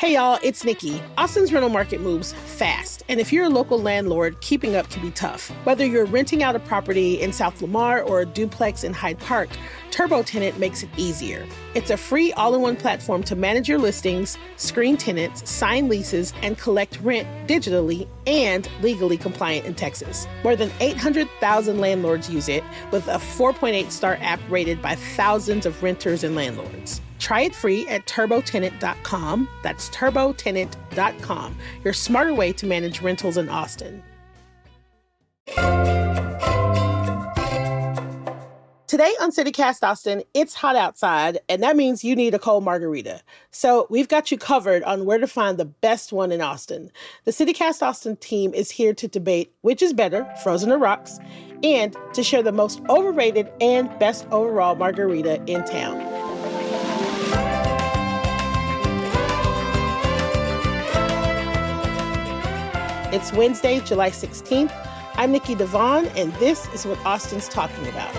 Hey y'all, it's Nikki. Austin's rental market moves fast, and if you're a local landlord, keeping up can be tough. Whether you're renting out a property in South Lamar or a duplex in Hyde Park, Turbo Tenant makes it easier. It's a free all-in-one platform to manage your listings, screen tenants, sign leases, and collect rent digitally and legally compliant in Texas. More than 800,000 landlords use it, with a 4.8-star app rated by thousands of renters and landlords. Try it free at turbotenant.com. That's turbotenant.com, your smarter way to manage rentals in Austin. Today on CityCast Austin, it's hot outside, and that means you need a cold margarita. So we've got you covered on where to find the best one in Austin. The CityCast Austin team is here to debate which is better, frozen or rocks, and to share the most overrated and best overall margarita in town. It's Wednesday, July 16th. I'm Nikki Devon, and this is what Austin's talking about.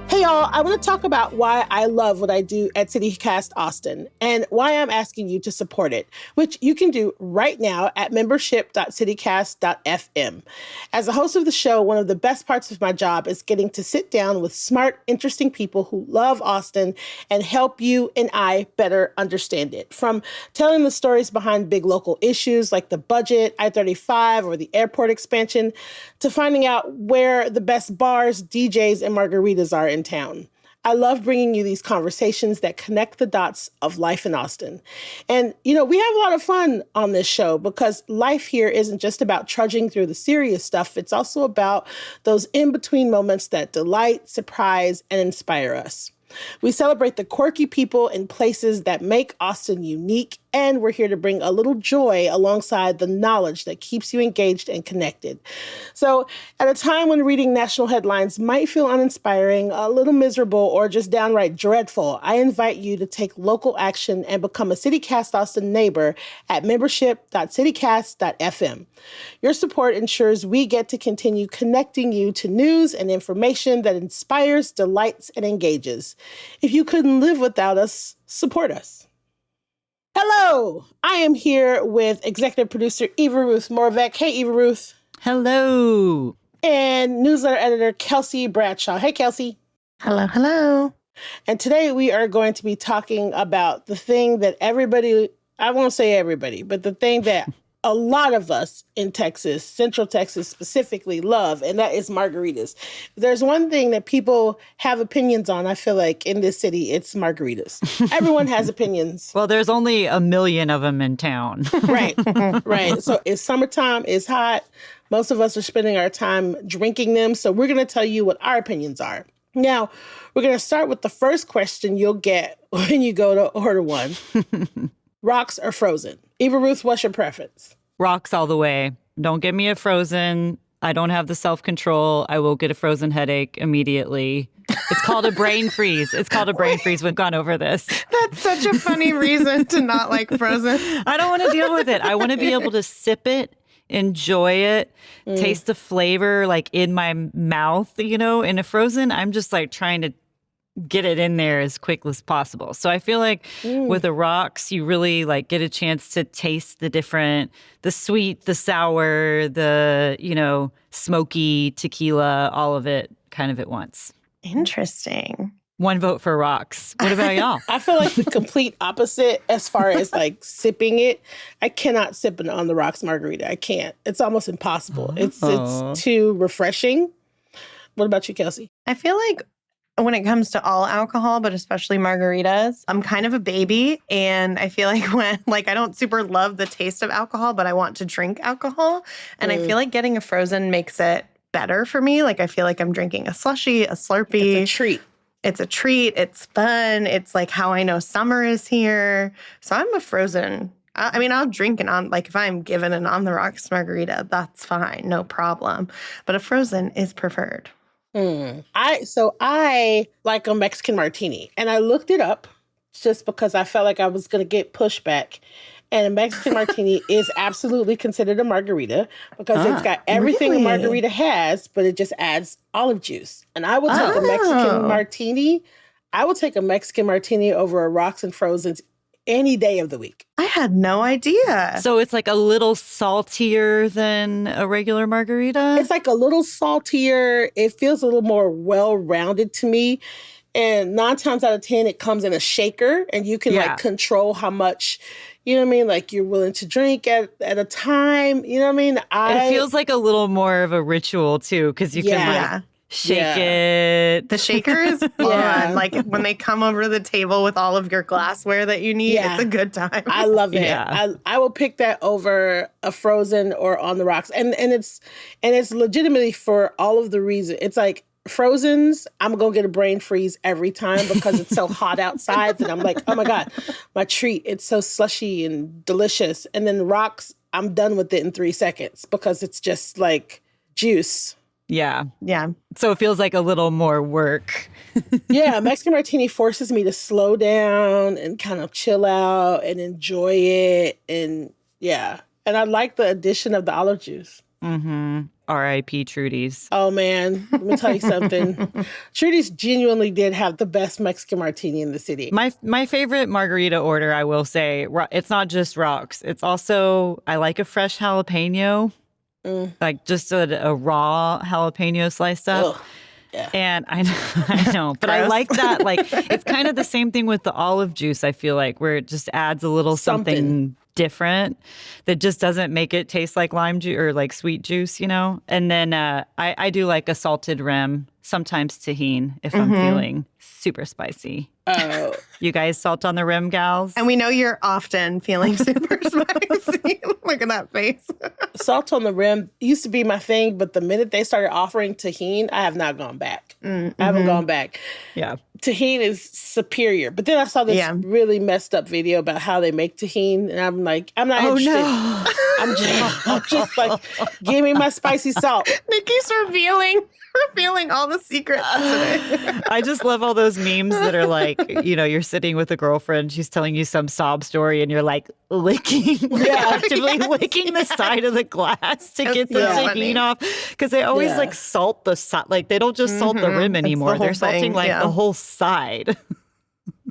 Hey y'all, I want to talk about why I love what I do at CityCast Austin and why I'm asking you to support it, which you can do right now at membership.citycast.fm. As a host of the show, one of the best parts of my job is getting to sit down with smart, interesting people who love Austin and help you and I better understand it. From telling the stories behind big local issues like the budget, I-35, or the airport expansion, to finding out where the best bars, DJs, and margaritas are in town. I love bringing you these conversations that connect the dots of life in Austin. And, we have a lot of fun on this show because life here isn't just about trudging through the serious stuff. It's also about those in-between moments that delight, surprise, and inspire us. We celebrate the quirky people and places that make Austin unique, and we're here to bring a little joy alongside the knowledge that keeps you engaged and connected. So at a time when reading national headlines might feel uninspiring, a little miserable, or just downright dreadful, I invite you to take local action and become a CityCast Austin neighbor at membership.citycast.fm. Your support ensures we get to continue connecting you to news and information that inspires, delights, and engages. If you couldn't live without us, support us. Hello, I am here with executive producer Eva Ruth Morvek. Hey, Eva Ruth. Hello. And newsletter editor Kelsey Bradshaw. Hey, Kelsey. Hello, hello. And today we are going to be talking about the thing that everybody, I won't say everybody, but the thing that a lot of us in Texas, Central Texas specifically, love, and that is margaritas. If there's one thing that people have opinions on, I feel like in this city, it's margaritas. Everyone has opinions. Well, there's only 1 million of them in town. Right. So it's summertime, it's hot. Most of us are spending our time drinking them. So we're going to tell you what our opinions are. Now, we're going to start with the first question you'll get when you go to order one. Rocks or frozen? Eva Ruth, what's your preference? Rocks all the way. Don't get me a frozen. I don't have the self-control. I will get a frozen headache immediately. It's called a brain freeze. It's called a brain freeze. We've gone over this. That's such a funny reason to not like frozen. I don't want to deal with it. I want to be able to sip it, enjoy it, taste the flavor like in my mouth, In a frozen, I'm just like trying to get it in there as quick as possible. So I feel like with the rocks, you really like get a chance to taste the different, the sweet, the sour, the, smoky, tequila, all of it kind of at once. Interesting. One vote for rocks. What about y'all? I feel like the complete opposite as far as like sipping it. I cannot sip it on the rocks margarita. I can't. It's almost impossible. It's too refreshing. What about you, Kelsey? I feel like when it comes to all alcohol, but especially margaritas, I'm kind of a baby. And I feel like I don't super love the taste of alcohol, but I want to drink alcohol. And I feel like getting a frozen makes it better for me. Like I feel like I'm drinking a slushie, a Slurpee. It's a treat. It's a treat. It's fun. It's like how I know summer is here. So I'm a frozen. I mean, I'll drink if I'm given an on the rocks margarita, that's fine. No problem. But a frozen is preferred. I like a Mexican martini, and I looked it up just because I felt like I was going to get pushback. And a Mexican martini is absolutely considered a margarita because it's got everything a margarita has, but it just adds olive juice. And I will take a Mexican martini I will take a Mexican martini over a rocks and frozens any day of the week. I had no idea. So it's like a little saltier than a regular margarita? It's like a little saltier. It feels a little more well-rounded to me. And 9 times out of 10, it comes in a shaker and you can like control how much, you know what I mean? Like you're willing to drink at a time. You know what I mean? It feels like a little more of a ritual too, because you can like shake it. The shaker is fun. Like when they come over the table with all of your glassware that you need, it's a good time. I love it. I will pick that over a frozen or on the rocks. And it's legitimately for all of the reasons. It's like frozens, I'm going to get a brain freeze every time because it's so hot outside. And I'm like, oh my God, my treat. It's so slushy and delicious. And then the rocks, I'm done with it in 3 seconds because it's just like juice. Yeah. Yeah. So it feels like a little more work. Yeah. Mexican martini forces me to slow down and kind of chill out and enjoy it. And yeah. And I like the addition of the olive juice. Mm-hmm. R.I.P. Trudy's. Oh, man. Let me tell you something. Trudy's genuinely did have the best Mexican martini in the city. My favorite margarita order, I will say, it's not just rocks. It's also, I like a fresh jalapeno. Like just a raw jalapeno sliced up. Ugh. Yeah. And I know, but I like that. Like, it's kind of the same thing with the olive juice, I feel like, where it just adds a little something different that just doesn't make it taste like lime juice or like sweet juice, you know? And then I do like a salted rim, sometimes tahini if I'm feeling super spicy. Oh. You guys salt on the rim, gals? And we know you're often feeling super spicy. Look at that face. Salt on the rim used to be my thing, but the minute they started offering tahini, I have not gone back. I haven't gone back. Yeah. Tahini is superior. But then I saw this really messed up video about how they make tahini, and I'm like, I'm not interested. No. I'm just like, give me my spicy salt. Nikki's revealing all the secrets today. I just love all those memes that are like, you know, you're sitting with a girlfriend, she's telling you some sob story, and you're like actively licking the side of the glass to get the tahini off. Because they always like salt the side. Like they don't just salt the rim anymore. They're salting the whole side.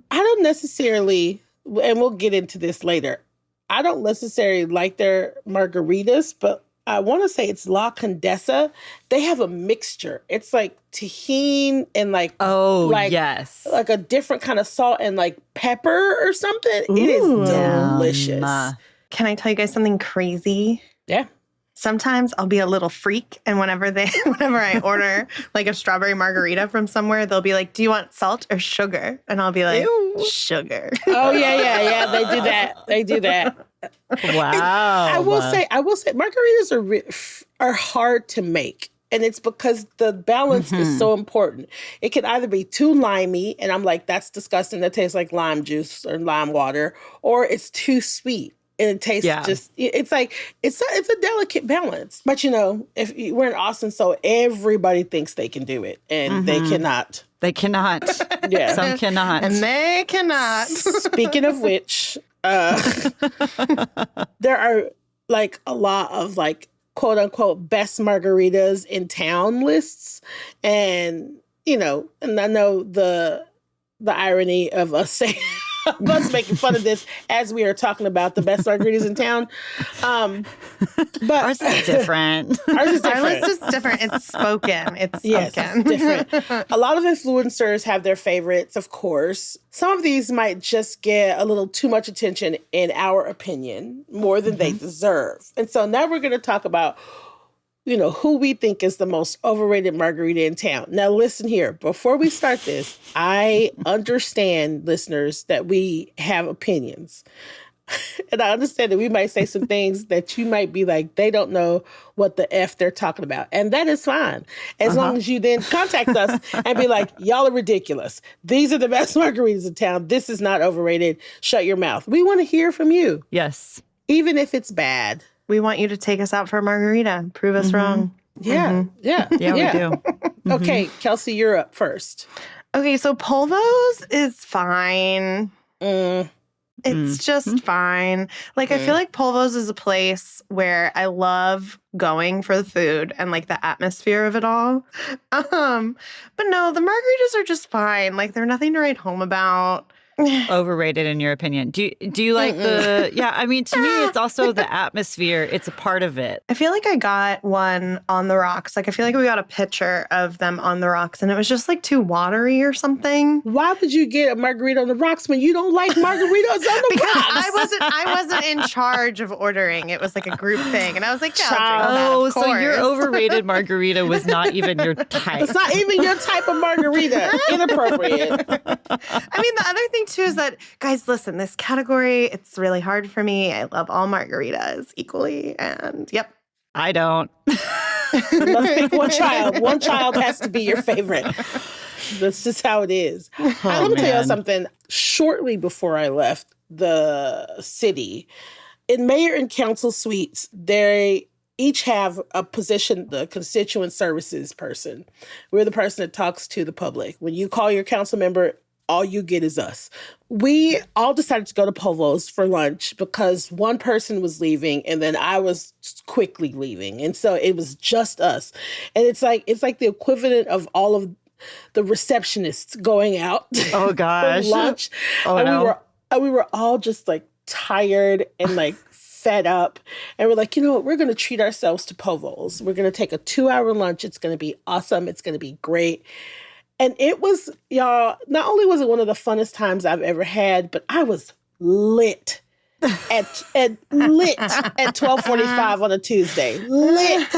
I don't necessarily, and we'll get into this later, I don't necessarily like their margaritas, but I want to say it's La Condesa. They have a mixture. It's like tahini and like yes, like a different kind of salt and like pepper or something. Ooh. It is delicious. Can I tell you guys something crazy? Yeah. Sometimes I'll be a little freak, and whenever I order like a strawberry margarita from somewhere, they'll be like, "Do you want salt or sugar?" And I'll be like, Ew. "Sugar." Oh yeah. They do that. Wow. I will say, margaritas are hard to make. And it's because the balance is so important. It can either be too limey, and I'm like, that's disgusting. That tastes like lime juice or lime water, or it's too sweet. And it tastes it's like, it's a delicate balance. But, you know, we're in Austin, so everybody thinks they can do it. And they cannot. They cannot. Yeah. Some cannot. And they cannot. Speaking of which, there are like a lot of like quote unquote best margaritas in town lists. And, you know, and I know the irony of us saying, us making fun of this as we are talking about the best margaritas in town. But ours is different. Our list is different. It's spoken. It's spoken. It's different. A lot of influencers have their favorites, of course. Some of these might just get a little too much attention, in our opinion, more than they deserve. And so now we're going to talk about, you know, who we think is the most overrated margarita in town. Now, listen here. Before we start this, I understand, listeners, that we have opinions. And I understand that we might say some things that you might be like, they don't know what the F they're talking about. And that is fine. As long as you then contact us and be like, y'all are ridiculous. These are the best margaritas in town. This is not overrated. Shut your mouth. We want to hear from you. Yes. Even if it's bad. We want you to take us out for a margarita. Prove us wrong. Yeah. Yeah, we do. Okay, Kelsey, you're up first. Okay, so Polvo's is fine. It's just fine. Like, I feel like Polvo's is a place where I love going for the food and like the atmosphere of it all. But no, the margaritas are just fine. Like, they're nothing to write home about. Overrated in your opinion? Do you like the? Yeah, I mean, to me, it's also the atmosphere. It's a part of it. I feel like I got one on the rocks. Like, I feel like we got a picture of them on the rocks and it was just like too watery or something. Why would you get a margarita on the rocks when you don't like margaritas on the Because rocks? I wasn't in charge of ordering. It was like a group thing. And I was like, yeah, I'll drink that, Oh, of so your course. overrated margarita was not even your type. It's not even your type of margarita. Inappropriate. I mean, the other thing too is that, guys, listen, this category, it's really hard for me. I love all margaritas equally. And yep. I don't. Let's pick one child. One child has to be your favorite. That's just how it is. I'm going to tell you something. Shortly before I left the city, in mayor and council suites, they each have a position, the constituent services person. We're the person that talks to the public. When you call your council member, all you get is us. We all decided to go to Polvo's for lunch because one person was leaving and then I was quickly leaving. And so it was just us. And it's like the equivalent of all of the receptionists going out Oh gosh. for lunch. Oh and no. we were all just like tired and like fed up. And we're like, you know what? We're going to treat ourselves to Polvo's. We're going to take a 2-hour lunch. It's going to be awesome. It's going to be great. And it was, y'all, not only was it one of the funnest times I've ever had, but I was lit at 12:45 on a Tuesday. Lit.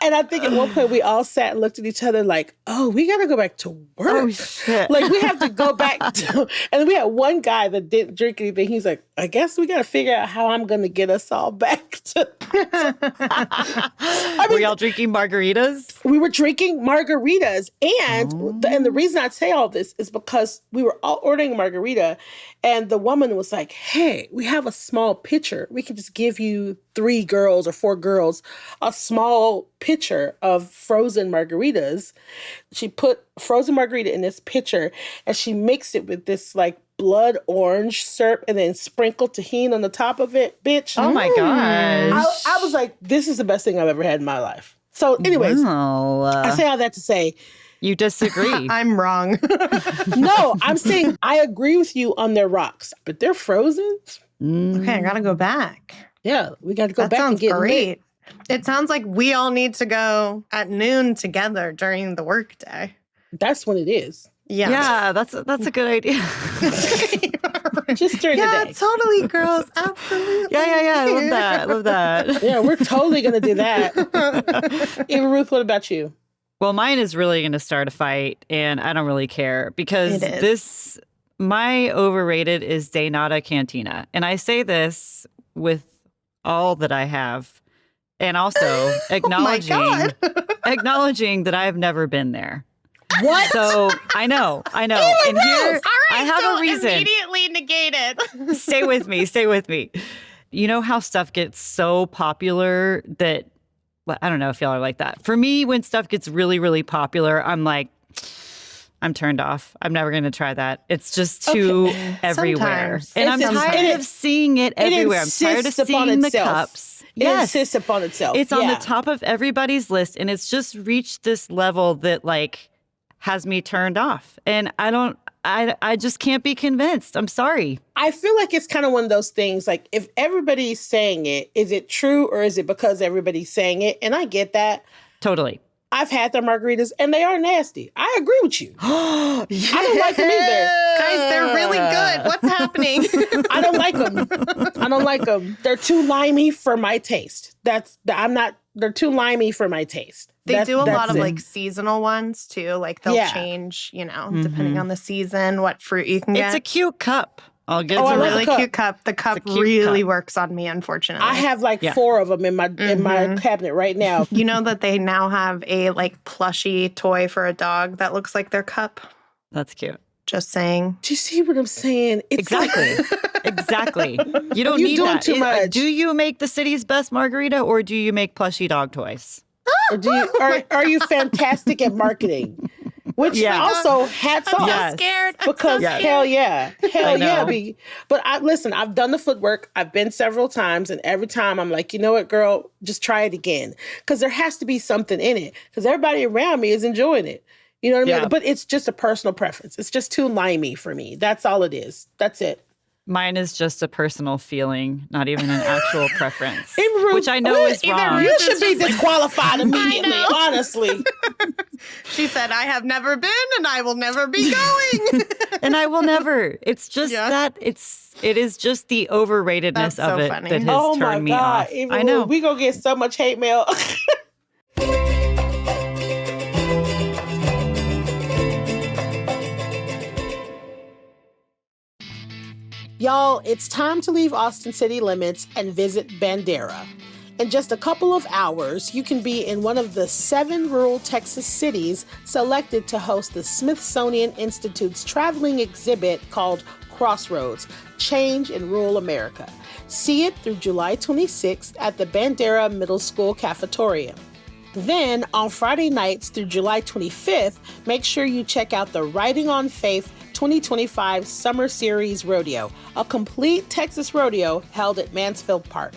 And I think at one point we all sat and looked at each other like, oh, we got to go back to work. Oh shit. Like we have to go back to, and we had one guy that didn't drink anything. He's like, I guess we got to figure out how I'm going to get us all back to. Were y'all drinking margaritas? We were drinking margaritas. And the reason I say all this is because we were all ordering a margarita and the woman was like, hey, we have a small pitcher. We can just give you 3 girls or 4 girls a small pitcher of frozen margaritas. She put frozen margarita in this pitcher and she mixed it with this like blood orange syrup and then sprinkled tahini on the top of it. Bitch. Oh my gosh. I was like, this is the best thing I've ever had in my life. So anyways, Wow. I say all that to say, You disagree. I'm wrong. no, I'm saying I agree with you on their rocks, but they're frozen. Okay, I got to go back. Yeah, we got to go That back and sounds get great. lit. It sounds like we all need to go at noon together during the workday. That's what it is. Yeah. Yeah, that's a good idea. Just during Yeah, the day. totally, girls. Absolutely. Yeah. I love that. I love that. Yeah, we're totally going to do that. Eva Ruth, what about you? Well, mine is really going to start a fight, and I don't really care because It is. my overrated is De Nada Cantina. And I say this with all that I have and also acknowledging, acknowledging that I have never been there. What? So I know. And here All right, I have so a reason. Immediately negated. Stay with me. You know how stuff gets so popular that, well, I don't know if y'all are like that. For me, when stuff gets really, really popular, I'm like, I'm turned off. I'm never going to try that. It's just too everywhere. Sometimes. And I'm It's- tired it- of seeing it everywhere. I'm tired of insists upon seeing the itself. cups. It insists upon itself. It's on Yeah. the top of everybody's list. And it's just reached this level that like has me turned off. And I just can't be convinced. I'm sorry. I feel like it's kind of one of those things, like if everybody's saying it, is it true or is it because everybody's saying it? And I get that. Totally. I've had their margaritas and they are nasty. I agree with you. I don't like them either. Guys, they're really good. What's happening? I don't like them. They're too limey for my taste. They're too limey for my taste. They do a lot that's of it. like seasonal ones too. Like they'll Yeah. change, depending on the season, what fruit you can get. It's a cute cup. I'll get Oh, to I It's a love that. the really cup. cute cup. The cup cute really cup. works on me, unfortunately. I have like Yeah. 4 of them in my cabinet right now. You know that they now have a like plushy toy for a dog that looks like their cup? That's cute. Just saying. Do you see what I'm saying? It's Exactly. like- Exactly. You don't You need doing that. too much. Do you make the city's best margarita or do you make plushy dog toys? or are you fantastic at marketing? Which Yeah. also hats off. Yes. Scared. Because Yes. hell yeah. Hell yeah. know. But listen, I've done the footwork. I've been several times. And every time I'm like, you know what, girl, just try it again. Because there has to be something in it. Because everybody around me is enjoying it. You know what I mean? Yeah. But it's just a personal preference. It's just too limey for me. That's all it is. That's it. Mine is just a personal feeling, not even an actual preference, Even Ruth- which I know is either wrong. You Ruth should is be just like- disqualified immediately, know. honestly. She said, I have never been and I will never be going. And I will never. It's just Yeah. that it is just the overratedness That's of so it funny. that has Oh my turned me God. off. Even I know. We gonna get so much hate mail. Y'all, it's time to leave Austin city limits and visit Bandera. In just a couple of hours, you can be in one of the 7 rural Texas cities selected to host the Smithsonian Institute's traveling exhibit called Crossroads, Change in Rural America. See it through July 26th at the Bandera Middle School Cafeteria. Then, on Friday nights through July 25th, make sure you check out the Riding on Faith 2025 Summer Series Rodeo, a complete Texas rodeo held at Mansfield Park.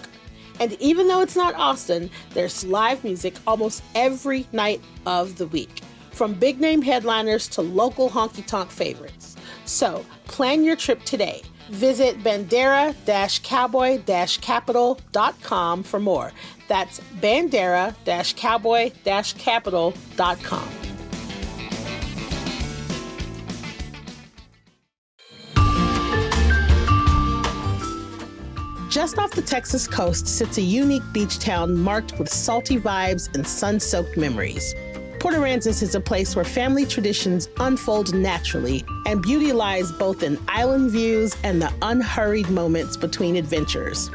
And even though it's not Austin, there's live music almost every night of the week, from big name headliners to local honky-tonk favorites. So, plan your trip today. Visit bandera-cowboy-capital.com for more. That's bandera-cowboy-capital.com. Just off the Texas coast sits a unique beach town marked with salty vibes and sun-soaked memories. Port Aransas is a place where family traditions unfold naturally, and beauty lies both in island views and the unhurried moments between adventures.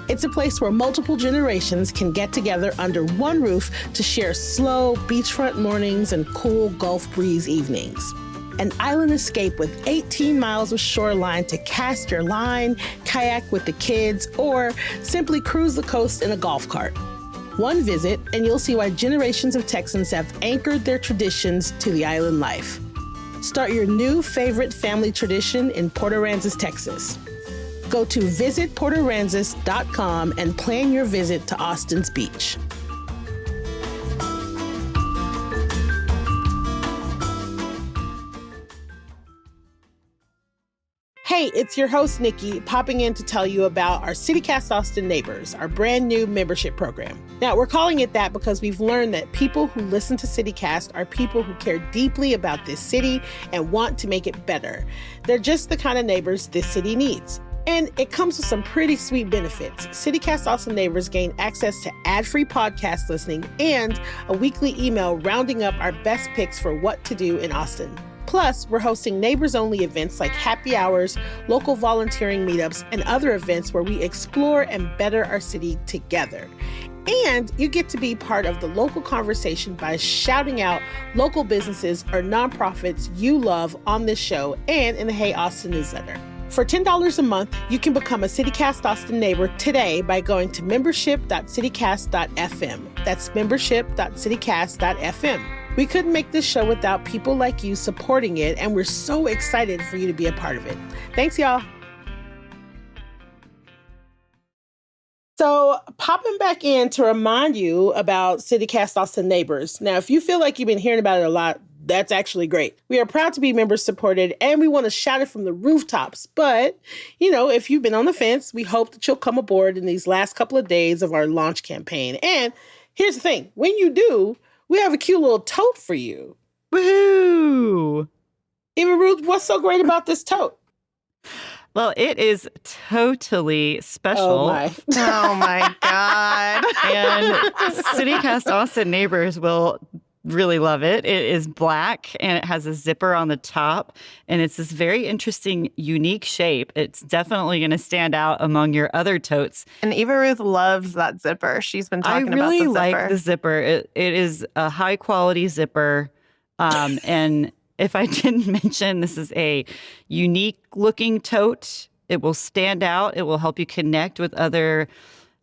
It's a place where multiple generations can get together under one roof to share slow beachfront mornings and cool Gulf breeze evenings. An island escape with 18 miles of shoreline to cast your line, kayak with the kids, or simply cruise the coast in a golf cart. One visit, and you'll see why generations of Texans have anchored their traditions to the island life. Start your new favorite family tradition in Port Aransas, Texas. Go to visitportaransas.com and plan your visit to Austin's beach. Hey, it's your host, Nikki, popping in to tell you about our CityCast Austin Neighbors, our brand new membership program. Now, we're calling it that because we've learned that people who listen to CityCast are people who care deeply about this city and want to make it better. They're just the kind of neighbors this city needs. And it comes with some pretty sweet benefits. CityCast Austin Neighbors gain access to ad-free podcast listening and a weekly email rounding up our best picks for what to do in Austin. Plus, we're hosting neighbors-only events like happy hours, local volunteering meetups, and other events where we explore and better our city together. And you get to be part of the local conversation by shouting out local businesses or nonprofits you love on this show and in the Hey Austin newsletter. For $10 a month, you can become a CityCast Austin neighbor today by going to membership.citycast.fm. That's membership.citycast.fm. We couldn't make this show without people like you supporting it, and we're so excited for you to be a part of it. Thanks, y'all. So, popping back in to remind you about CityCast Austin Neighbors. Now, if you feel like you've been hearing about it a lot, that's actually great. We are proud to be member supported, and we want to shout it from the rooftops. But, if you've been on the fence, we hope that you'll come aboard in these last couple of days of our launch campaign. And here's the thing. When you do, we have a cute little tote for you. Woohoo! Eva Ruth, what's so great about this tote? Well, it is totally special. Oh, my. Oh my God. And CityCast Austin neighbors will really love it. It is black and it has a zipper on the top, and it's this very interesting, unique shape. It's definitely going to stand out among your other totes. And Eva Ruth loves that zipper. She's been talking I really about the zipper. like the zipper. It is a high quality zipper. And if I didn't mention, this is a unique looking tote. It will stand out. It will help you connect with other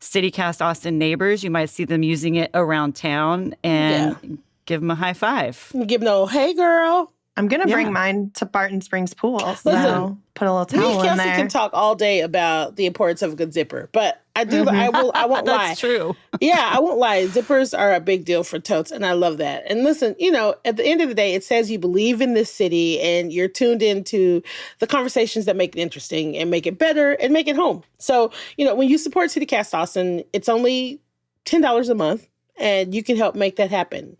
CityCast Austin neighbors. You might see them using it around town and give them a high five. Give no, hey girl. I'm going to Yeah. bring mine to Barton Springs Pool. So Listen, put a little Me and towel in Kelsey there. can talk all day about the importance of a good zipper, but I won't lie. That's true. Yeah, I won't lie. Zippers are a big deal for totes, and I love that. And listen, at the end of the day, it says you believe in this city and you're tuned into the conversations that make it interesting and make it better and make it home. So, when you support CityCast Austin, it's only $10 a month, and you can help make that happen.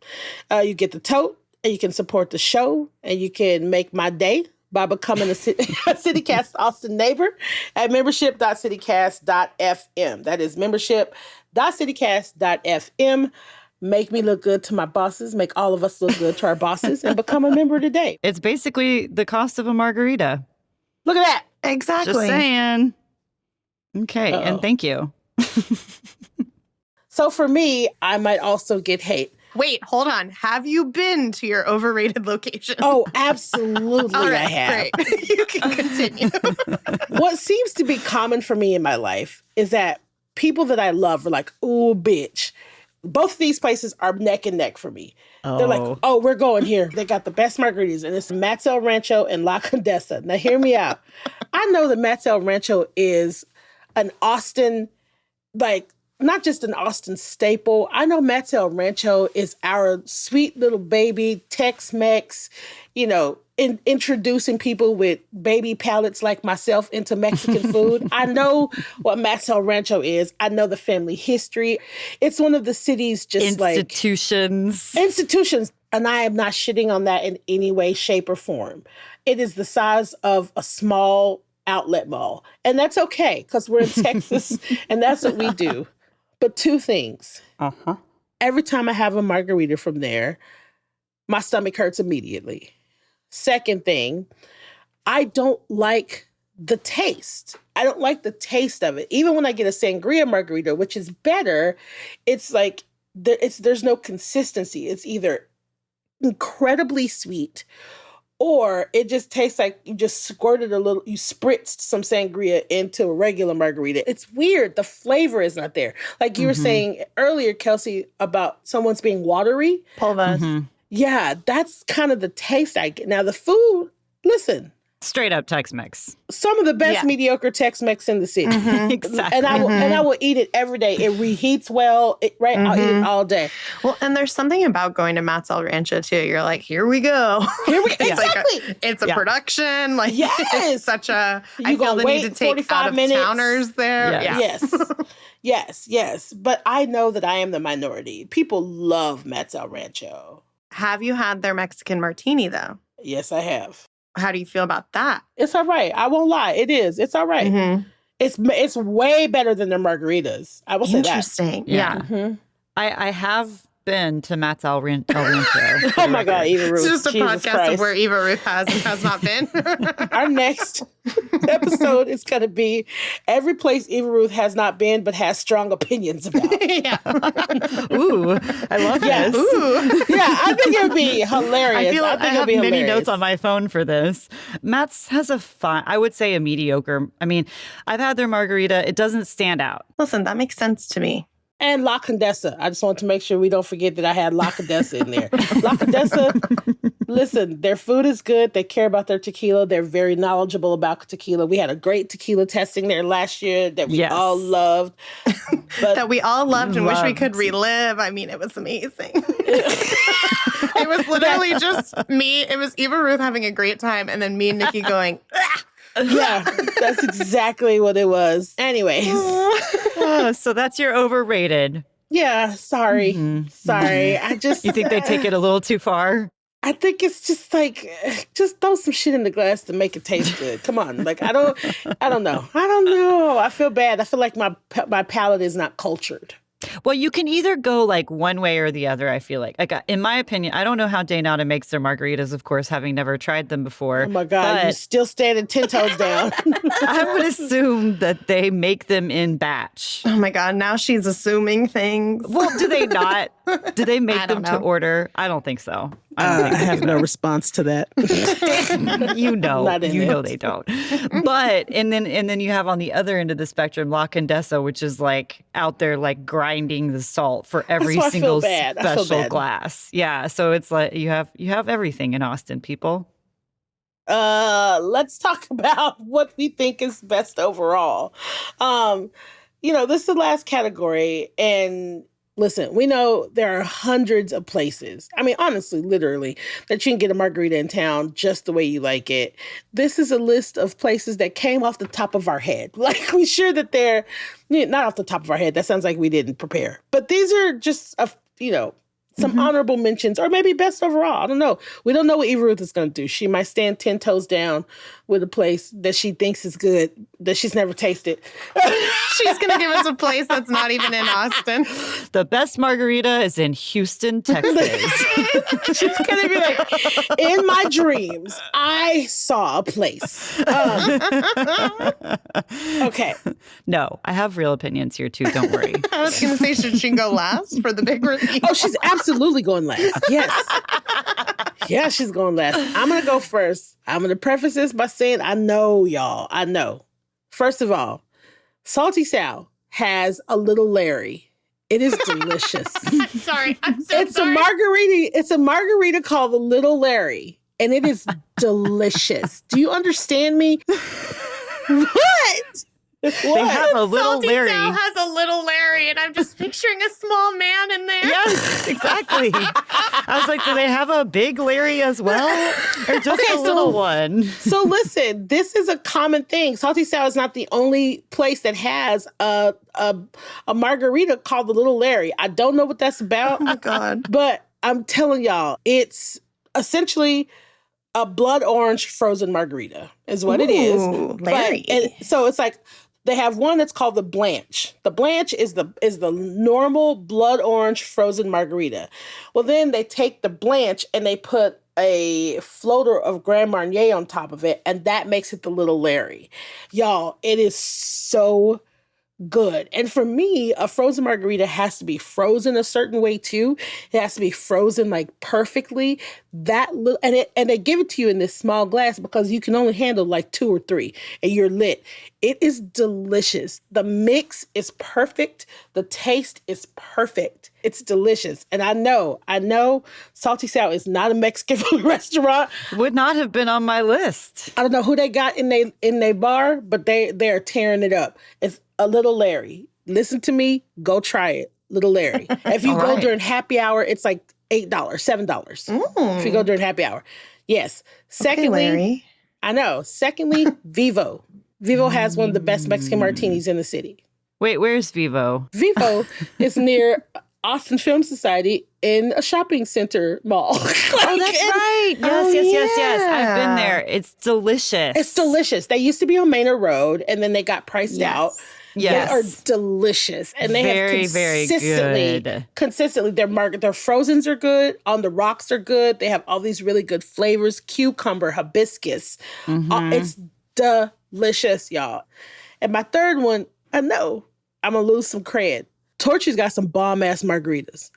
You get the tote, and you can support the show, and you can make my day by becoming a CityCast Austin neighbor at membership.citycast.fm. That is membership.citycast.fm. Make me look good to my bosses, make all of us look good to our bosses, and become a member today. It's basically the cost of a margarita. Look at that. Exactly. Just saying. Okay, Uh-oh. and thank you. So for me, I might also get hate. Wait, hold on. Have you been to your overrated location? Oh, absolutely All right, I have. Great. You can continue. What seems to be common for me in my life is that people that I love are like, ooh, bitch. Both of these places are neck and neck for me. They're like, oh, we're going here. They got the best margaritas, and it's Matt's El Rancho and La Condesa. Now, hear me out. I know that Matt's El Rancho is an Austin, not just an Austin staple. I know Matt's El Rancho is our sweet little baby Tex-Mex, introducing people with baby palates like myself into Mexican food. I know what Matt's El Rancho is. I know the family history. It's one of the city's just institutions. And I am not shitting on that in any way, shape, or form. It is the size of a small outlet mall. And that's okay, because we're in Texas and that's what we do. But two things. Uh-huh. Every time I have a margarita from there, my stomach hurts immediately. Second thing, I don't like the taste. I don't like the taste of it. Even when I get a sangria margarita, which is better, it's like there's no consistency. It's either incredibly sweet, or it just tastes like you just squirted you spritzed some sangria into a regular margarita. It's weird. The flavor is not there. Like you were saying earlier, Kelsey, about someone's being watery. Pulvas. Mm-hmm. Yeah, that's kind of the taste I get. Now, the food, listen. Straight up Tex-Mex. Some of the best mediocre Tex-Mex in the city. Exactly. And I will eat it every day. It reheats well. I'll eat it all day. Well, and there's something about going to Matt's El Rancho too. You're like, here we go. Exactly. It's a production. Like, Yes. It's such a. I feel gonna the need to take 45 out of minutes. towners there. Yes. Yeah. Yes. But I know that I am the minority. People love Matt's El Rancho. Have you had their Mexican martini though? Yes, I have. How do you feel about that? It's all right. I won't lie. It is. It's all right. Mm-hmm. It's way better than their margaritas. I will say that. Interesting. Yeah. Mm-hmm. I have been to Matt's El Rancho. Oh my God, Eva Ruth. It's just a Jesus podcast Christ. of where Eva Ruth has and has not been. Our next episode is going to be every place Eva Ruth has not been but has strong opinions about. Yeah. Ooh, I love Yes. this. Ooh. Yeah, I think it would be hilarious. I feel think I it'll have be many hilarious. notes on my phone for this. Matt's has I would say a mediocre. I mean, I've had their margarita. It doesn't stand out. Listen, that makes sense to me. And La Condesa. I just want to make sure we don't forget that I had La Condesa in there. La Condesa, listen, their food is good. They care about their tequila. They're very knowledgeable about tequila. We had a great tequila testing there last year that we all loved. But That we all loved and wish we Loved. could relive. I mean, it was amazing. It was literally just me. It was Eva Ruth having a great time and then me and Nikki going, "Ah." yeah, that's exactly what it was. Anyways, Oh, so that's your overrated. yeah, sorry. Mhm. Sorry. I just You think they take it a little too far? I think it's just like, just throw some shit in the glass to make it taste good. Come on. Like, I don't know. I feel bad. I feel like my palate is not cultured. Well, you can either go like one way or the other, I feel like. In my opinion, I don't know how Daynata makes their margaritas, of course, having never tried them before. Oh my God, you're still standing 10 toes down. I would assume that they make them in batch. Oh my God, now she's assuming things. Well, do they not? Do they make I them don't to know. order? I don't think so. I don't think I they have do no that. response to that. Not in You know it. they don't. But and then you have on the other end of the spectrum La Condesa, which is like out there like grinding the salt for every why I feel single bad. I feel special bad. glass. Yeah, so it's like you have everything in Austin, people. Let's talk about what we think is best overall. Um, this is the last category, and listen, we know there are hundreds of places. I mean, honestly, literally, that you can get a margarita in town just the way you like it. This is a list of places that came off the top of our head. Like, we're sure that they're not off the top of our head. That sounds like we didn't prepare. But these are just some honorable mentions, or maybe best overall. I don't know. We don't know what Eva Ruth is going to do. She might stand 10 toes down with a place that she thinks is good, that she's never tasted. She's going to give us a place that's not even in Austin. The best margarita is in Houston, Texas. She's going to be like, in my dreams, I saw a place. Okay. No, I have real opinions here too. Don't worry. I was going to say, should she go last for the big review? Oh, she's absolutely going last. Yes. Yeah, she's going last. I'm going to go first. I'm going to preface this by saying, I know, y'all. I know. First of all, Salty Sal has a Little Larry. It is delicious. Sorry, I'm so It's sorry. a margarita. It's a margarita called the Little Larry, and it is delicious. Do you understand me? What? They have a little Salty Larry. Sal has a little Larry, and I'm just picturing a small man in there. Yes, exactly. I was like, do they have a big Larry as well? Or just Okay, a little one? So listen, this is a common thing. Salty Sal is not the only place that has a margarita called the Little Larry. I don't know what that's about. Oh my God. But I'm telling y'all, it's essentially a blood orange frozen margarita is what it is. Ooh, Larry. And so it's like they have one that's called the Blanche. The Blanche is the normal blood orange frozen margarita. Well, then they take the Blanche and they put a floater of Grand Marnier on top of it, and that makes it the Little Larry. Y'all, it is so good. And for me, a frozen margarita has to be frozen a certain way too. It has to be frozen like perfectly. And they give it to you in this small glass because you can only handle like 2 or 3 and you're lit. It is delicious. The mix is perfect. The taste is perfect. It's delicious. And I know Salty Sal is not a Mexican food restaurant. Would not have been on my list. I don't know who they got in they bar, but they're tearing it up. It's a Little Larry. Listen to me. Go try it. Little Larry. If you All go right. during happy hour, it's like $8, $7. If you go during happy hour. Yes. Secondly, Larry. I know. Secondly, Vivo. Vivo has one of the best Mexican martinis in the city. Wait, where's Vivo? Vivo is near Austin Film Society in a shopping center mall. Oh, that's right. Yes. I've been there. It's delicious. It's delicious. They used to be on Manor Road, and then they got priced out. Yes. They are delicious. And they Very, have very good. consistently, their frozens are good. On the rocks are good. They have all these really good flavors. Cucumber, hibiscus. It's delicious, y'all. And my third one, I know I'm going to lose some cred. Torchy's got some bomb-ass margaritas.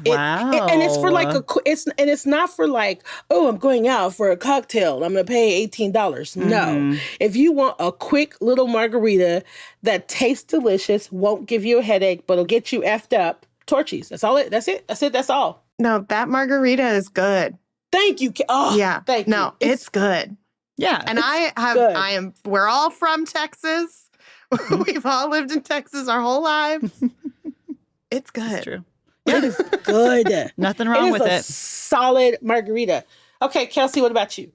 Wow. And it's for like it's not for like, oh, I'm going out for a cocktail. I'm going to pay $18. No. If you want a quick little margarita that tastes delicious, won't give you a headache, but will get you effed up, Torchy's. That's it. That's all. No, that margarita is good. Thank you. Oh, Yeah. Thank you. No, it's good. Yeah. And good. we're all from Texas. We've all lived in Texas our whole lives. It's good. That's true. It is good. Nothing wrong with It is a it. solid margarita. Okay, Kelsey, what about you?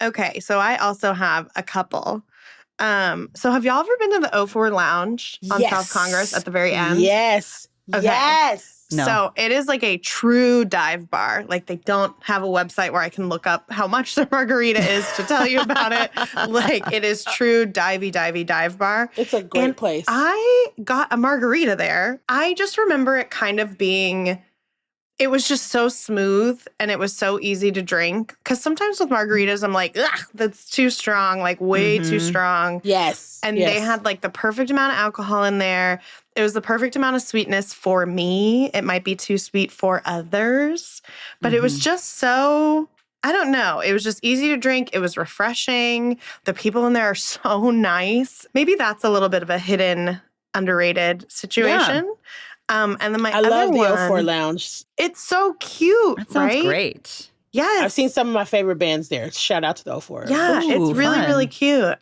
Okay, so I also have a couple. So have y'all ever been to the O4 Lounge on Yes. South Congress at the very end? Yes. Okay. Yes. No. So it is like a true dive bar. Like they don't have a website where I can look up how much their margarita is to tell you about it. Like it is true dive bar. It's a great And place. I got a margarita there. I just remember it kind of being It was just so smooth and it was so easy to drink. Because sometimes with margaritas, I'm like, ugh, that's too strong, like way too strong. Yes. And yes. they had like the perfect amount of alcohol in there. It was the perfect amount of sweetness for me. It might be too sweet for others, but it was just so, I don't know. It was just easy to drink. It was refreshing. The people in there are so nice. Maybe that's a little bit of a hidden, underrated situation. And then my I other love the one, O4 Lounge. it's so cute, That sounds right? great. Yes. I've seen some of my favorite bands there. Shout out to the O4. Yeah, it's Ooh, really, fun. really cute.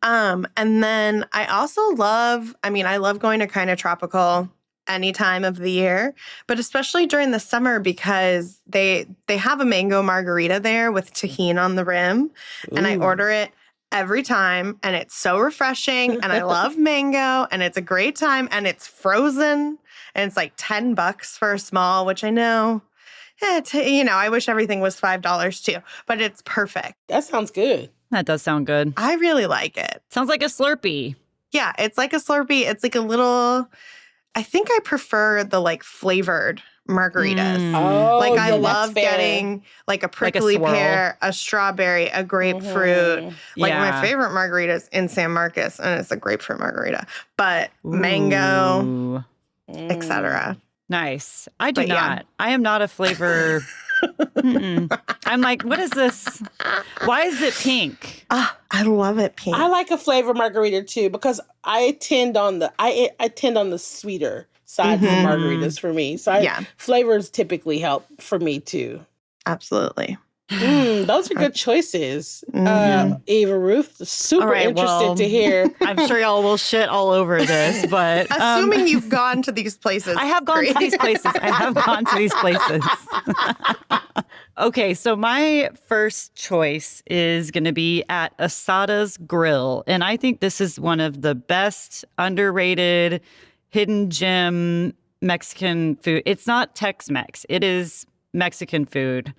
And then I also love, I love going to kind of tropical any time of the year, but especially during the summer because they have a mango margarita there with tahini on the rim. And I Ooh. order it every time and it's so refreshing and I love mango and it's a great time and it's frozen and it's like $10 for a small, which I know, I wish everything was $5 too, but it's perfect. That sounds good. That does sound good. I really like it. Sounds like a Slurpee. Yeah, it's like a Slurpee. It's like a little, I think I prefer the like flavored margaritas. Oh, Like I yeah, love that's fair. getting like a prickly swirl. pear, a strawberry, a grapefruit. Like my Yeah. favorite margaritas in San Marcos, and it's a grapefruit margarita, but mango, Ooh. etc. Nice. I do But yeah. not. I am not a flavor. I'm like, what is this? Why is it pink? I love it pink. I like a flavor margarita too because I tend on the sweeter sides of margaritas for me. So flavors typically help for me too. Absolutely. Those are good choices. Eva Ruth, super interested to hear. I'm sure y'all will shit all over this, but Assuming you've gone to these places. I have gone to these places. I have gone to these places. Okay, so my first choice is going to be at Asada's Grill. And I think this is one of the best underrated hidden gem Mexican food. It's not Tex-Mex. It is Mexican food.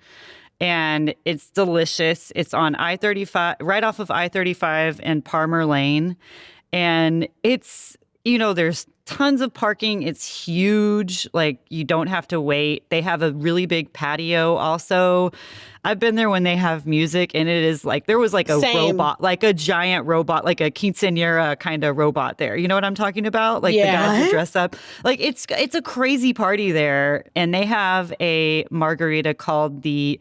And it's delicious. It's on I-35, right off of I-35 and Palmer Lane. And it's, there's tons of parking. It's huge. Like, you don't have to wait. They have a really big patio also. I've been there when they have music, and it is like, there was like a robot, like a giant robot, like a quinceañera kind of robot there. You know what I'm talking about? Like the guys who dress up. Like, it's a crazy party there. And they have a margarita called the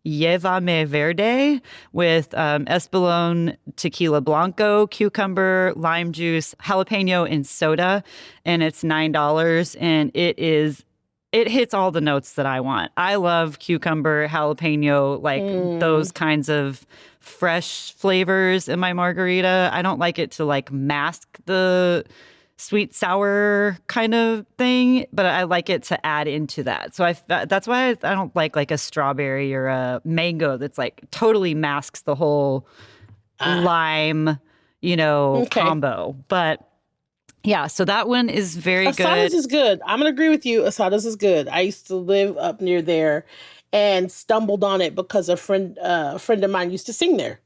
Llévame Verde with Espolón tequila blanco, cucumber, lime juice, jalapeno, and soda. And it's $9. And it hits all the notes that I want. I love cucumber, jalapeno, like those kinds of fresh flavors in my margarita. I don't like it to like mask the sweet sour kind of thing, but I like it to add into that. So that's why I don't like a strawberry or a mango that's like totally masks the whole lime, combo. But yeah, so that one is very good. Asada's is good. I'm gonna agree with you. Asada's is good. I used to live up near there and stumbled on it because a friend of mine used to sing there.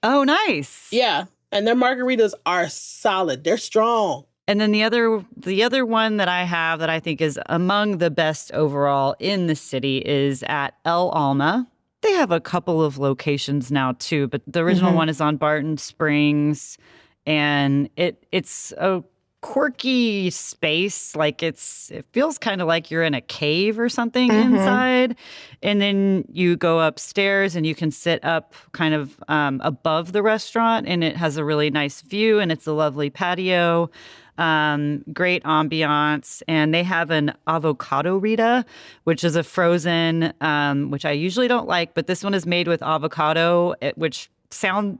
Oh, nice. Yeah, and their margaritas are solid. They're strong. And then the other one that I have that I think is among the best overall in the city is at El Alma. They have a couple of locations now too, but the original one is on Barton Springs, and it's a quirky space. Like it feels kind of like you're in a cave or something inside. And then you go upstairs and you can sit up kind of above the restaurant, and it has a really nice view, and it's a lovely patio. Great ambiance. And they have an avocado Rita, which is a frozen, which I usually don't like, but this one is made with avocado, which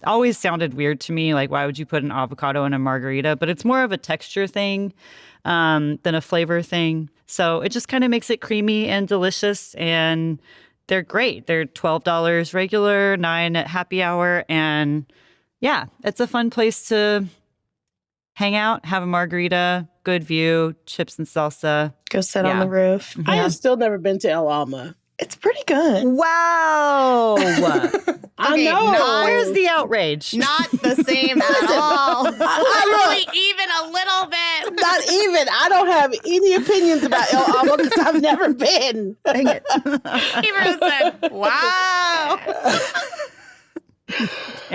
always sounded weird to me. Like, why would you put an avocado in a margarita? But it's more of a texture thing than a flavor thing. So it just kind of makes it creamy and delicious. And they're great. They're $12 regular, $9 at happy hour. And yeah, it's a fun place to hang out, have a margarita, good view, chips and salsa. Go sit on the roof. I have still never been to El Alma. It's pretty good. Wow. I Okay, know. Where's the outrage? Not the same at all. Only even a little bit. Not even. I don't have any opinions about El Alma because I've never been. Dang it. Even said, wow.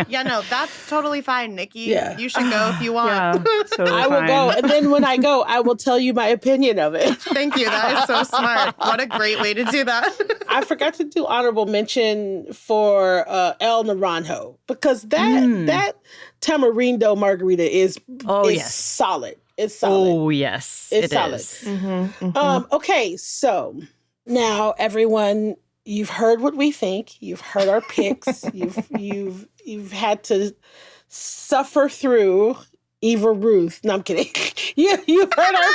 Yeah, no, that's totally fine, Nikki. Yeah. You should go if you want. Yeah, totally I will fine. go. And then when I go, I will tell you my opinion of it. Thank you. That is so smart. What a great way to do that. I forgot to do honorable mention for El Naranjo because that tamarindo margarita is yes. solid. It's solid. Oh, yes. It's it solid. is. Okay, so now everyone, you've heard what we think. You've heard our picks. You've had to suffer through Eva Ruth. No, I'm kidding. You heard our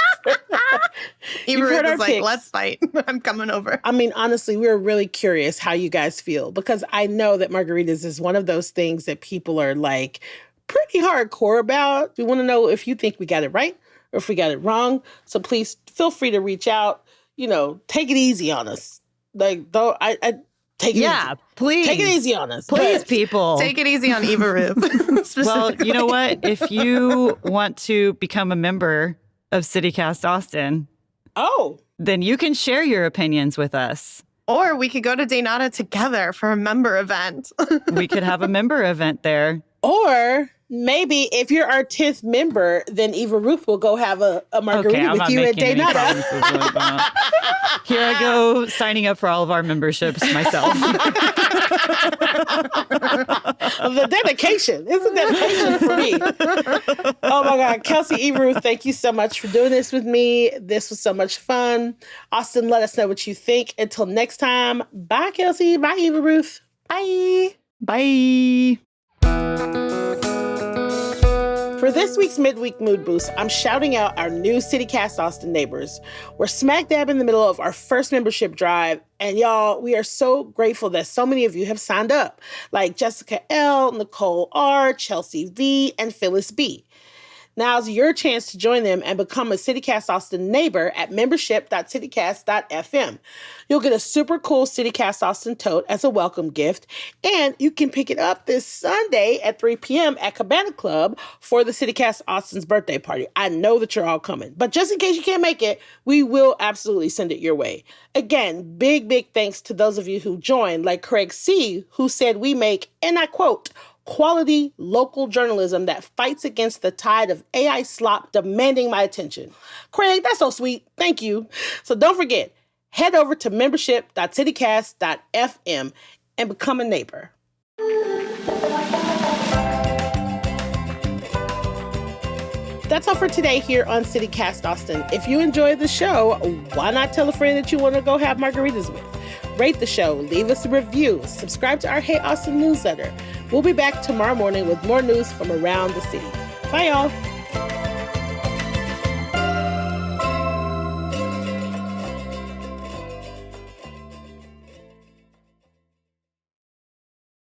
Eva heard Ruth our is like, picks. let's fight. I'm coming over. I mean, honestly, we're really curious how you guys feel because I know that margaritas is one of those things that people are like pretty hardcore about. We want to know if you think we got it right or if we got it wrong. So please feel free to reach out. Take it easy on us. Like, though, I take it easy. Please. Take it easy on us. Please, But people. Take it easy on Eva Ruth. Well, you know what? If you want to become a member of CityCast Austin, then you can share your opinions with us. Or we could go to Daynata together for a member event. We could have a member event there. Or maybe if you're our 10th member, then Eva Ruth will go have a margarita with you at Daynata. Here I go signing up for all of our memberships myself. The dedication. It's a dedication for me. Oh my God. Kelsey, Eva Ruth, thank you so much for doing this with me. This was so much fun. Austin, let us know what you think. Until next time. Bye, Kelsey. Bye, Eva Ruth. Bye. Bye. For this week's Midweek Mood Boost, I'm shouting out our new CityCast Austin neighbors. We're smack dab in the middle of our first membership drive, and y'all, we are so grateful that so many of you have signed up, like Jessica L., Nicole R., Chelsea V., and Phyllis B. Now's your chance to join them and become a CityCast Austin neighbor at membership.citycast.fm. You'll get a super cool CityCast Austin tote as a welcome gift, and you can pick it up this Sunday at 3 p.m. at Cabana Club for the CityCast Austin's birthday party. I know that you're all coming, but just in case you can't make it, we will absolutely send it your way. Again, big thanks to those of you who joined, like Craig C., who said we make, and I quote, quality local journalism that fights against the tide of AI slop demanding my attention. Craig, that's so sweet. Thank you. So don't forget, head over to membership.citycast.fm and become a neighbor. That's all for today here on CityCast Austin. If you enjoyed the show, why not tell a friend that you want to go have margaritas with? Rate the show, leave us a review, subscribe to our Hey Austin newsletter. We'll be back tomorrow morning with more news from around the city. Bye, y'all.